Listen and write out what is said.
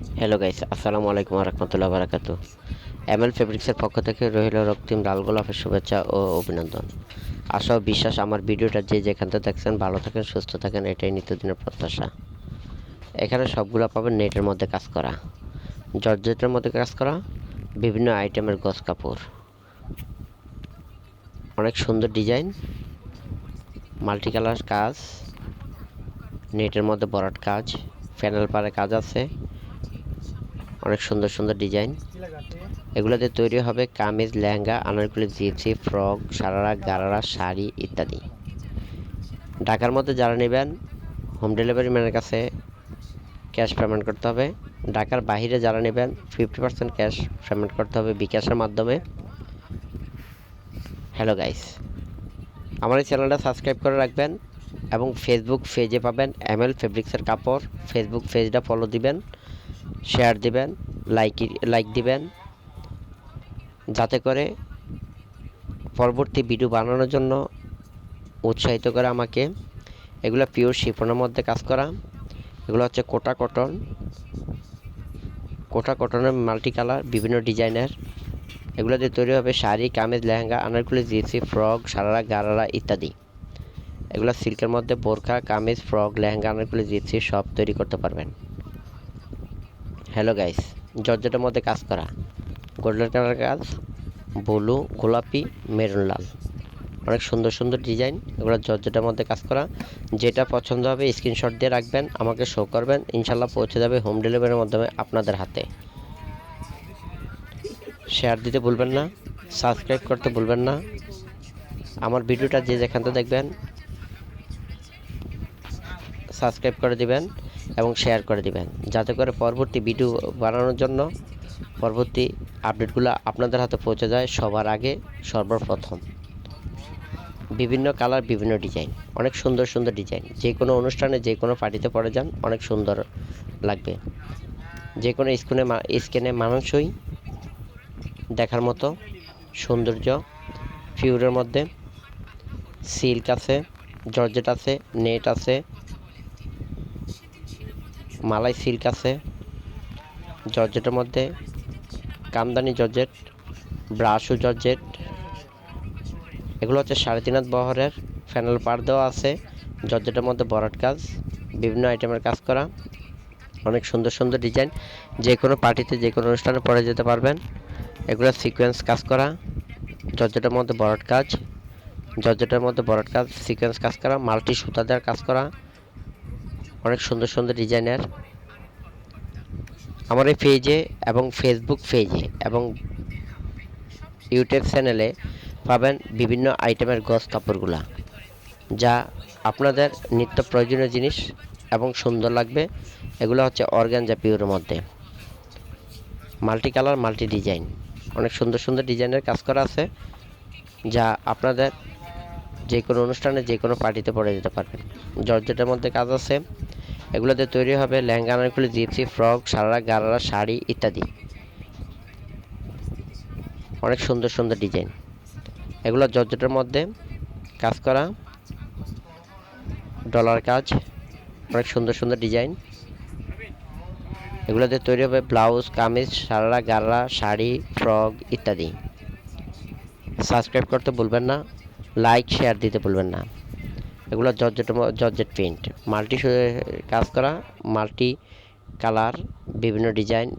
Hello guys, আসসালামু আলাইকুম রহমতুল্লাহ বারাকাতু। এমএল ফেব্রিক্সের পক্ষ থেকে রইল রক্তিম লাল গোলাপের শুভেচ্ছা ও অভিনন্দন। আশা ও বিশ্বাস আমার ভিডিওটা যে যেখান থেকে দেখছেন ভালো থাকেন, সুস্থ থাকেন, এটাই নিত্যদিনের প্রত্যাশা। এখানে সবগুলো পাবেন নেটের মধ্যে কাজ করা, জর্জেটের মধ্যে কাজ করা, বিভিন্ন আইটেমের গজ কাপড়, অনেক সুন্দর ডিজাইন, মাল্টি কালার কাজ, নেটের মধ্যে বরাট কাজ, প্যানেল পারে কাজ আছে, অনেক সুন্দর সুন্দর ডিজাইন। এগুলোতে তৈরি হবে কামিজ, লেহেঙ্গা, আনারকলি, জিপসি, ফ্রক, সারারা, গারারা, শাড়ি ইত্যাদি। ঢাকার মধ্যে যারা নেবেন হোম ডেলিভারি ম্যানের কাছে ক্যাশ পেমেন্ট করতে হবে। ঢাকার বাইরে যারা নেবেন 50% ক্যাশ পেমেন্ট করতে হবে বিকাশের মাধ্যমে। হ্যালো গাইস, আমার এই চ্যানেলটা সাবস্ক্রাইব করে রাখবেন এবং ফেসবুক পেজে পাবেন এমএল ফেব্রিক্সের কাপড়। ফেসবুক পেজটা ফলো দিবেন, শেয়ার দিবেন, লাইক দিবেন, যাতে করে পরবর্তী ভিডিও বানানোর জন্য উৎসাহিত করে আমাকে। এগুলো পিওর শিফনের মধ্যে কাজ করা, এগুলো হচ্ছে কোটা কটনের মাল্টি কালার বিভিন্ন ডিজাইনের। এগুলো দিয়ে তৈরি হবে শাড়ি, কামিজ, লেহেঙ্গা, আনারকলি, জিপসি, ফ্রক, সারারা, গারারা ইত্যাদি। এগুলো সিল্কের মধ্যে বোরকা, কামিজ, ফ্রক, লেহেঙ্গা, আনারকলি, জিপসি সব তৈরি করতে পারবেন। হ্যালো গাইস, জর্জেটের মধ্যে কাজ করা, গোল্ডেন কালার কাজ, ব্লু, গোলাপি, মেরুন লাল, অনেক সুন্দর সুন্দর ডিজাইন। এগুলো জর্জেটের মধ্যে কাজ করা। যেটা পছন্দ হবে স্ক্রিনশট দিয়ে রাখবেন, আমাকে শো করবেন, ইনশাল্লাহ পৌঁছে যাবে হোম ডেলিভারির মাধ্যমে আপনাদের হাতে। শেয়ার দিতে ভুলবেন না, সাবস্ক্রাইব করতে ভুলবেন না। আমার ভিডিওটা যে যেখান থেকে দেখবেন সাবস্ক্রাইব করে দিবেন এবং শেয়ার করে দিবেন, যাতে করে পরবর্তী ভিডিও বানানোর জন্য পরবর্তী আপডেটগুলো আপনাদের হাতে পৌঁছে যায় সবার আগে, সর্বপ্রথম। বিভিন্ন কালার, বিভিন্ন ডিজাইন, অনেক সুন্দর সুন্দর ডিজাইন। যে কোনো অনুষ্ঠানে, যে কোনো পার্টিতে পরে যান, অনেক সুন্দর লাগবে। যে কোনো স্কিনে মানানসই, দেখার মতো সৌন্দর্য। পিওরের মধ্যে সিল্ক আছে, জর্জেট আছে, নেট আছে, মালাই সিল্ক আছে। জর্জেটের মধ্যে কামদানি জর্জেট, ব্রাশু জর্জেট। এগুলো হচ্ছে 3.5 হাত বহরের প্যানেল পার দেওয়া আছে। জর্জেটের মধ্যে বরাট কাজ, বিভিন্ন আইটেমের কাজ করা, অনেক সুন্দর সুন্দর ডিজাইন। যে কোনো পার্টিতে, যে কোনো অনুষ্ঠানে পরে যেতে পারবেন। এগুলো সিকোয়েন্স কাজ করা, জর্জেটের মধ্যে বরাট কাজ, সিকোয়েন্স কাজ করা, মাল্টি সুতা দেওয়ার কাজ করা, অনেক সুন্দর সুন্দর ডিজাইনের। আমার এই পেজে এবং ফেসবুক পেজে এবং ইউটিউব চ্যানেলে পাবেন বিভিন্ন আইটেমের গজ কাপড়গুলা, যা আপনাদের নিত্য প্রয়োজনীয় জিনিস এবং সুন্দর লাগবে। এগুলো হচ্ছে অর্গানজা পিওরের মধ্যে মাল্টি কালার, মাল্টি ডিজাইন, অনেক সুন্দর সুন্দর ডিজাইনের কাজ করা আছে, যা আপনাদের যে কোনো অনুষ্ঠানে, যে কোনো পার্টিতে পরে যেতে পারবেন। জর্জেটের মধ্যে কাজ আছে। এগুলোতে তৈরি হবে লেহেঙ্গা, আনারকলি, জিপসি, ফ্রক, সারারা, গারারা, শাড়ি ইত্যাদি। অনেক সুন্দর সুন্দর ডিজাইন। এগুলো জর্জেটের মধ্যে কাজ করা, ডলার কাজ, অনেক সুন্দর সুন্দর ডিজাইন। এগুলোতে তৈরি হবে ব্লাউজ, কামিজ, সারারা, গারারা, শাড়ি, ফ্রক ইত্যাদি। সাবস্ক্রাইব করতে ভুলবেন না, লাইক শেয়ার দিতে ভুলবেন না। এগুলো জর্জেট প্রিন্ট, মাল্টি কাজ করা, মাল্টি কালার, বিভিন্ন ডিজাইন,